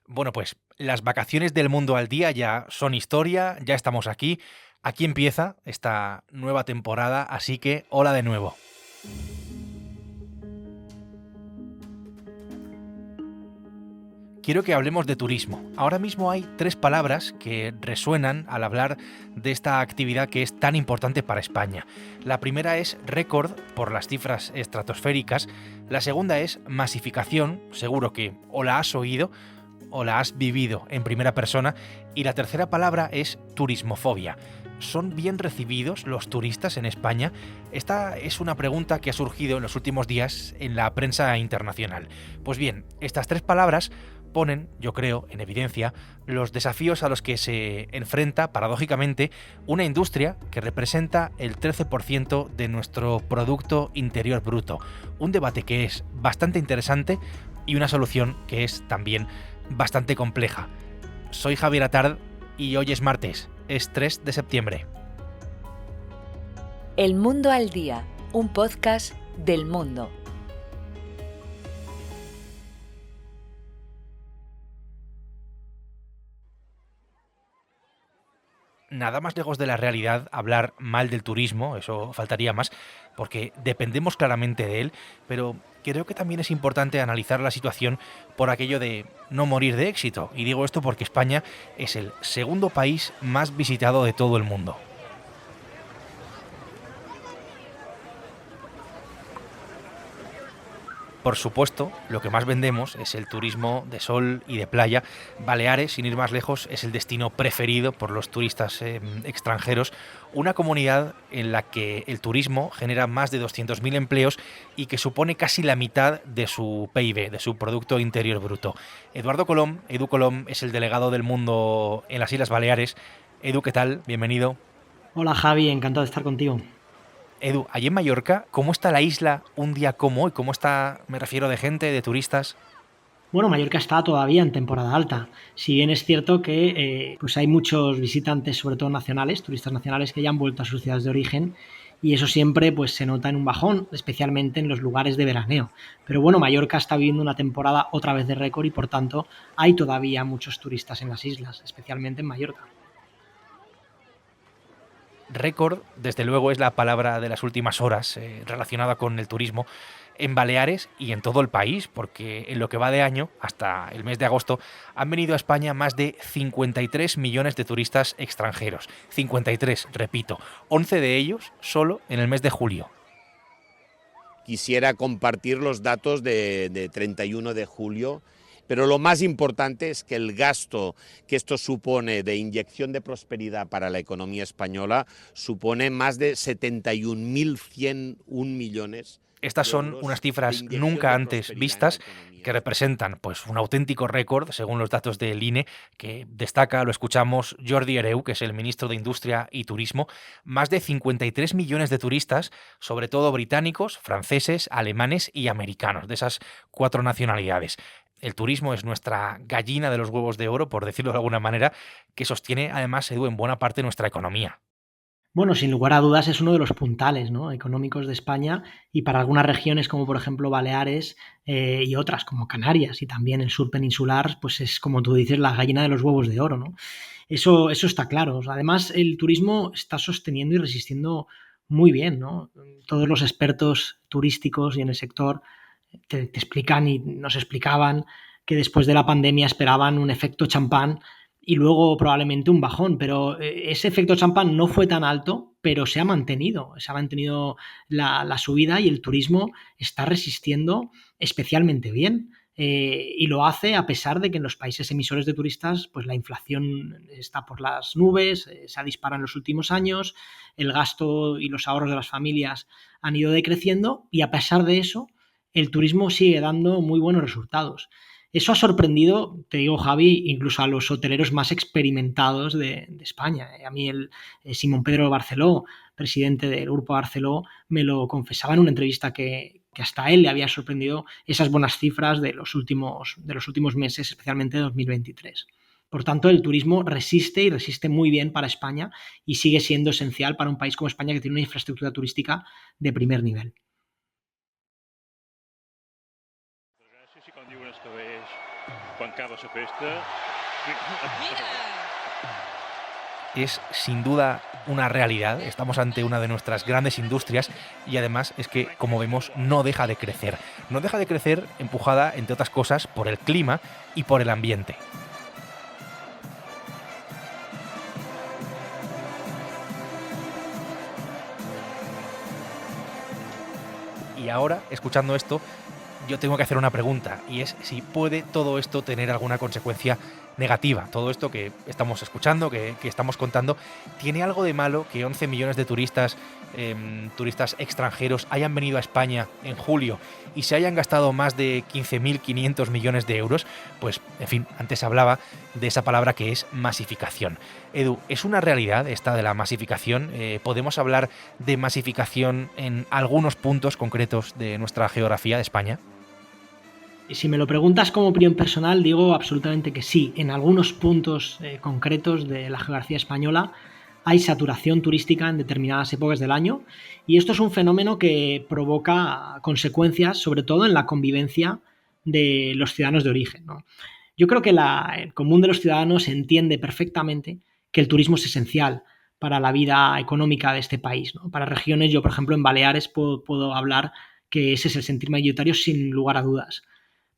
Bueno, pues las vacaciones del mundo al día ya son historia, ya estamos aquí. Aquí empieza esta nueva temporada, así que hola de nuevo. Quiero que hablemos de turismo. Ahora mismo hay tres palabras que resuenan al hablar de esta actividad que es tan importante para España. La primera es récord, por las cifras estratosféricas. La segunda es masificación, seguro que o la has oído o la has vivido en primera persona. Y la tercera palabra es turismofobia. ¿Son bien recibidos los turistas en España? Esta es una pregunta que ha surgido en los últimos días en la prensa internacional. Pues bien, estas tres palabras ponen, yo creo, en evidencia los desafíos a los que se enfrenta, paradójicamente, una industria que representa el 13% de nuestro Producto Interior Bruto. Un debate que es bastante interesante y una solución que es también bastante compleja. Soy Javier Atard y hoy es martes, es 3 de septiembre. El Mundo al Día, un podcast del Mundo. Nada más lejos de la realidad hablar mal del turismo, eso faltaría más, porque dependemos claramente de él, pero creo que también es importante analizar la situación por aquello de no morir de éxito. Y digo esto porque España es el segundo país más visitado de todo el mundo. Por supuesto, lo que más vendemos es el turismo de sol y de playa. Baleares, sin ir más lejos, es el destino preferido por los turistas extranjeros, una comunidad en la que el turismo genera más de 200.000 empleos y que supone casi la mitad de su PIB, de su Producto Interior Bruto. Eduardo Colom, Edu Colom, es el delegado del mundo en las Islas Baleares. Edu, ¿qué tal? Bienvenido. Hola Javi, encantado de estar contigo. Edu, allí en Mallorca, ¿cómo está la isla un día como hoy? ¿Cómo está, me refiero, de gente, de turistas? Bueno, Mallorca está todavía en temporada alta. Si bien es cierto que pues hay muchos visitantes, sobre todo nacionales, turistas nacionales que ya han vuelto a sus ciudades de origen y eso siempre pues se nota en un bajón, especialmente en los lugares de veraneo. Pero bueno, Mallorca está viviendo una temporada otra vez de récord y por tanto hay todavía muchos turistas en las islas, especialmente en Mallorca. Récord, desde luego, es la palabra de las últimas horas relacionada con el turismo en Baleares y en todo el país, porque en lo que va de año, hasta el mes de agosto, han venido a España más de 53 millones de turistas extranjeros. 53, repito, 11 de ellos solo en el mes de julio. Quisiera compartir los datos de 31 de julio, pero lo más importante es que el gasto que esto supone de inyección de prosperidad para la economía española supone más de 71.101 millones Estas de son euros unas de cifras inyección nunca de antes prosperidad en la vistas economía que española. representan pues un auténtico récord según los datos del INE que destaca, lo escuchamos, Jordi Hereu, que es el ministro de Industria y Turismo, más de 53 millones de turistas, sobre todo británicos, franceses, alemanes y americanos, de esas cuatro nacionalidades. El turismo es nuestra gallina de los huevos de oro, por decirlo de alguna manera, que sostiene además, Edu, en buena parte nuestra economía. Bueno, sin lugar a dudas es uno de los puntales, ¿no?, económicos de España y para algunas regiones como por ejemplo Baleares y otras como Canarias y también el sur peninsular, pues es como tú dices la gallina de los huevos de oro, ¿no? Eso está claro. O sea, además, el turismo está sosteniendo y resistiendo muy bien, ¿no? Todos los expertos turísticos y en el sector te explican y nos explicaban que después de la pandemia esperaban un efecto champán y luego probablemente un bajón, pero ese efecto champán no fue tan alto, pero se ha mantenido la subida y el turismo está resistiendo especialmente bien. Y lo hace a pesar de que en los países emisores de turistas pues la inflación está por las nubes, se ha disparado en los últimos años, el gasto y los ahorros de las familias han ido decreciendo y a pesar de eso el turismo sigue dando muy buenos resultados. Eso ha sorprendido, te digo, Javi, incluso a los hoteleros más experimentados de España. A mí Simón Pedro Barceló, presidente del Grupo Barceló, me lo confesaba en una entrevista que hasta a él le había sorprendido esas buenas cifras de los últimos meses, especialmente de 2023. Por tanto, el turismo resiste y resiste muy bien para España y sigue siendo esencial para un país como España que tiene una infraestructura turística de primer nivel. Gràcies i com diuen els cabells. Juan Carlos hace esta. Es sin duda una realidad, estamos ante una de nuestras grandes industrias y además es que, como vemos, no deja de crecer. No deja de crecer empujada, entre otras cosas, por el clima y por el ambiente. Y ahora, escuchando esto, yo tengo que hacer una pregunta, y es si puede todo esto tener alguna consecuencia negativa. Todo esto que estamos escuchando, que estamos contando, ¿tiene algo de malo que 11 millones de turistas extranjeros hayan venido a España en julio y se hayan gastado más de 15.500 millones de euros? Pues, en fin, antes hablaba de esa palabra que es masificación. Edu, ¿es una realidad esta de la masificación? ¿Podemos hablar de masificación en algunos puntos concretos de nuestra geografía de España? Si me lo preguntas como opinión personal, digo absolutamente que sí. En algunos puntos concretos de la geografía española hay saturación turística en determinadas épocas del año y esto es un fenómeno que provoca consecuencias, sobre todo en la convivencia de los ciudadanos de origen, ¿no? Yo creo que el común de los ciudadanos entiende perfectamente que el turismo es esencial para la vida económica de este país, ¿no? Para regiones, yo por ejemplo en Baleares puedo hablar que ese es el sentir mayoritario sin lugar a dudas.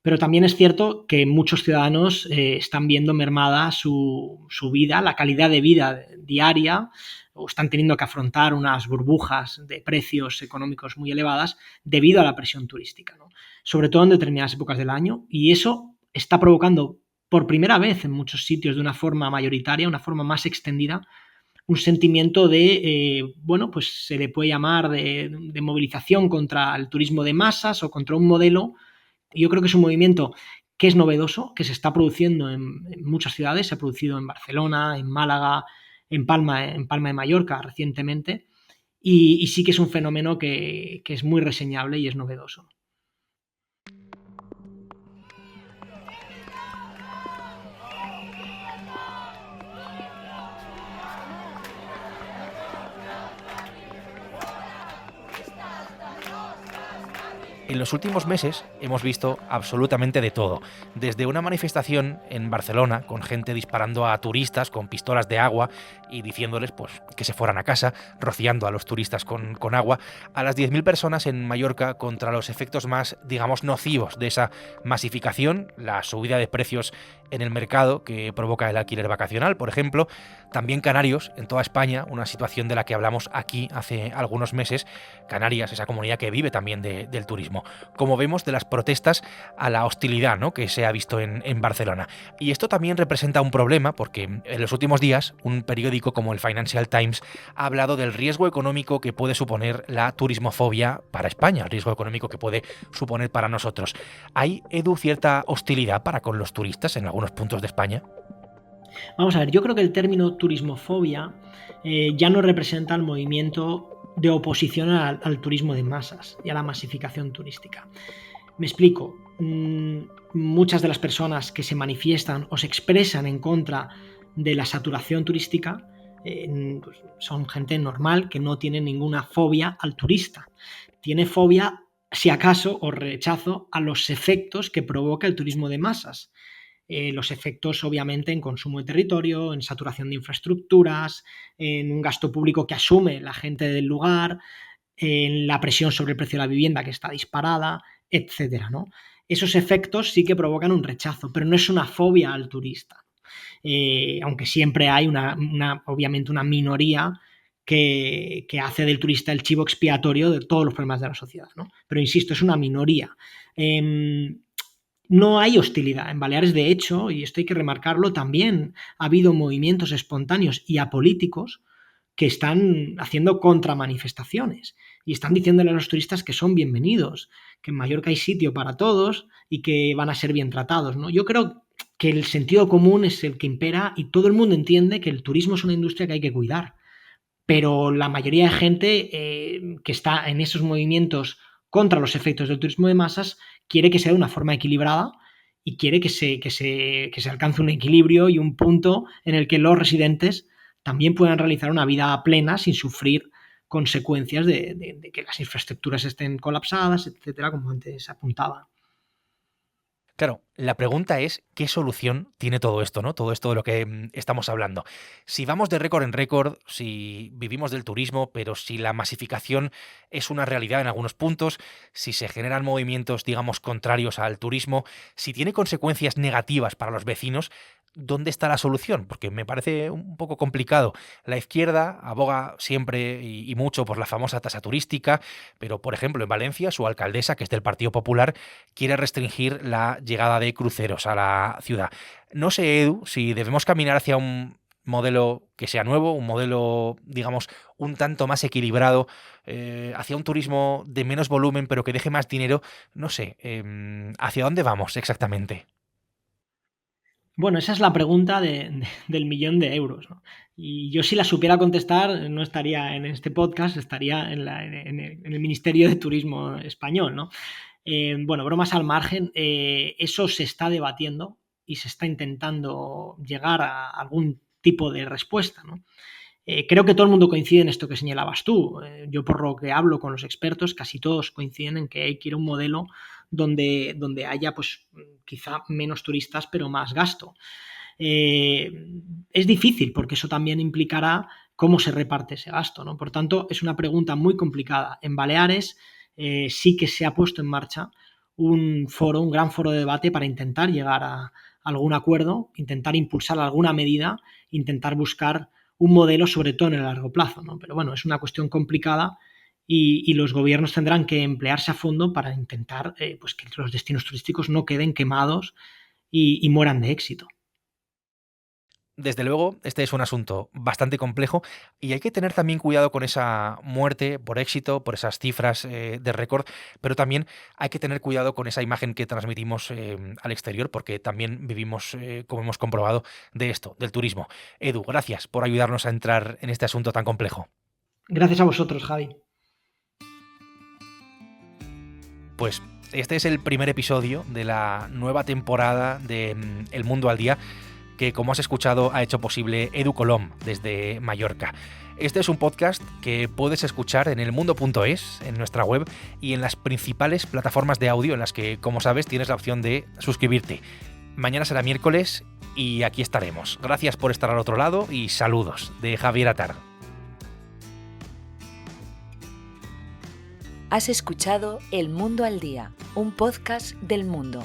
Pero también es cierto que muchos ciudadanos están viendo mermada su vida, la calidad de vida diaria, o están teniendo que afrontar unas burbujas de precios económicos muy elevadas debido a la presión turística, ¿no? Sobre todo en determinadas épocas del año, y eso está provocando por primera vez en muchos sitios de una forma mayoritaria, una forma más extendida, un sentimiento de, pues se le puede llamar de movilización contra el turismo de masas o contra un modelo. Yo creo que es un movimiento que es novedoso, que se está produciendo en muchas ciudades, se ha producido en Barcelona, en Málaga, en Palma de Mallorca recientemente, y sí que es un fenómeno que es muy reseñable y es novedoso. En los últimos meses hemos visto absolutamente de todo, desde una manifestación en Barcelona con gente disparando a turistas con pistolas de agua y diciéndoles pues, que se fueran a casa, rociando a los turistas con agua, a las 10.000 personas en Mallorca contra los efectos más, digamos, nocivos de esa masificación, la subida de precios en el mercado que provoca el alquiler vacacional, por ejemplo, también Canarios, en toda España, una situación de la que hablamos aquí hace algunos meses, Canarias, esa comunidad que vive también del turismo. Como vemos, de las protestas a la hostilidad, ¿no?, que se ha visto en Barcelona. Y esto también representa un problema porque en los últimos días un periódico como el Financial Times ha hablado del riesgo económico que puede suponer la turismofobia para España, el riesgo económico que puede suponer para nosotros. ¿Hay, Edu, cierta hostilidad para con los turistas en algunos puntos de España? Vamos a ver, yo creo que el término turismofobia ya no representa el movimiento de oposición al turismo de masas y a la masificación turística. Me explico. Muchas de las personas que se manifiestan o se expresan en contra de la saturación turística pues son gente normal que no tiene ninguna fobia al turista. Tiene fobia, si acaso, o rechazo a los efectos que provoca el turismo de masas. Los efectos, obviamente, en consumo de territorio, en saturación de infraestructuras, en un gasto público que asume la gente del lugar, en la presión sobre el precio de la vivienda que está disparada, etcétera, ¿no? Esos efectos sí que provocan un rechazo, pero no es una fobia al turista. Aunque siempre hay obviamente una minoría que hace del turista el chivo expiatorio de todos los problemas de la sociedad, ¿no? Pero insisto, es una minoría. No hay hostilidad. En Baleares, de hecho, y esto hay que remarcarlo, también ha habido movimientos espontáneos y apolíticos que están haciendo contramanifestaciones y están diciéndole a los turistas que son bienvenidos, que en Mallorca hay sitio para todos y que van a ser bien tratados, ¿no? Yo creo que el sentido común es el que impera y todo el mundo entiende que el turismo es una industria que hay que cuidar, pero la mayoría de gente que está en esos movimientos contra los efectos del turismo de masas quiere que sea de una forma equilibrada y quiere que se alcance un equilibrio y un punto en el que los residentes también puedan realizar una vida plena sin sufrir consecuencias de que las infraestructuras estén colapsadas, etcétera, como antes apuntaba. Claro, la pregunta es ¿qué solución tiene todo esto, ¿no? Todo esto de lo que estamos hablando. Si vamos de récord en récord, si vivimos del turismo, pero si la masificación es una realidad en algunos puntos, si se generan movimientos, digamos, contrarios al turismo, si tiene consecuencias negativas para los vecinos, ¿dónde está la solución? Porque me parece un poco complicado. La izquierda aboga siempre y mucho por la famosa tasa turística, pero, por ejemplo, en Valencia, su alcaldesa, que es del Partido Popular, quiere restringir la llegada de cruceros a la ciudad. No sé, Edu, si debemos caminar hacia un modelo que sea nuevo, un modelo, digamos, un tanto más equilibrado, hacia un turismo de menos volumen, pero que deje más dinero. No sé, ¿hacia dónde vamos exactamente? Bueno, esa es la pregunta del millón de euros, ¿no? Y yo si la supiera contestar no estaría en este podcast, estaría en el Ministerio de Turismo español, ¿no? Bueno, bromas al margen, eso se está debatiendo y se está intentando llegar a algún tipo de respuesta, ¿no? Creo que todo el mundo coincide en esto que señalabas tú. Yo por lo que hablo con los expertos, casi todos coinciden en que hay que ir a un modelo donde haya pues quizá menos turistas pero más gasto. Eh, es difícil porque eso también implicará cómo se reparte ese gasto, ¿no? Por tanto, es una pregunta muy complicada. En Baleares sí que se ha puesto en marcha un gran foro de debate para intentar llegar a algún acuerdo, intentar impulsar alguna medida, intentar buscar un modelo, sobre todo en el largo plazo, ¿no? Pero bueno, es una cuestión complicada y los gobiernos tendrán que emplearse a fondo para intentar pues que los destinos turísticos no queden quemados y mueran de éxito. Desde luego, este es un asunto bastante complejo y hay que tener también cuidado con esa muerte por éxito, por esas cifras de récord, pero también hay que tener cuidado con esa imagen que transmitimos al exterior, porque también vivimos, como hemos comprobado, de esto, del turismo. Edu, gracias por ayudarnos a entrar en este asunto tan complejo. Gracias a vosotros, Javi. Pues este es el primer episodio de la nueva temporada de El Mundo al Día, que, como has escuchado, ha hecho posible Edu Colom desde Mallorca. Este es un podcast que puedes escuchar en elmundo.es, en nuestra web y en las principales plataformas de audio en las que, como sabes, tienes la opción de suscribirte. Mañana será miércoles y aquí estaremos. Gracias por estar al otro lado y saludos de Javier Atar. Has escuchado El Mundo al Día, un podcast del Mundo.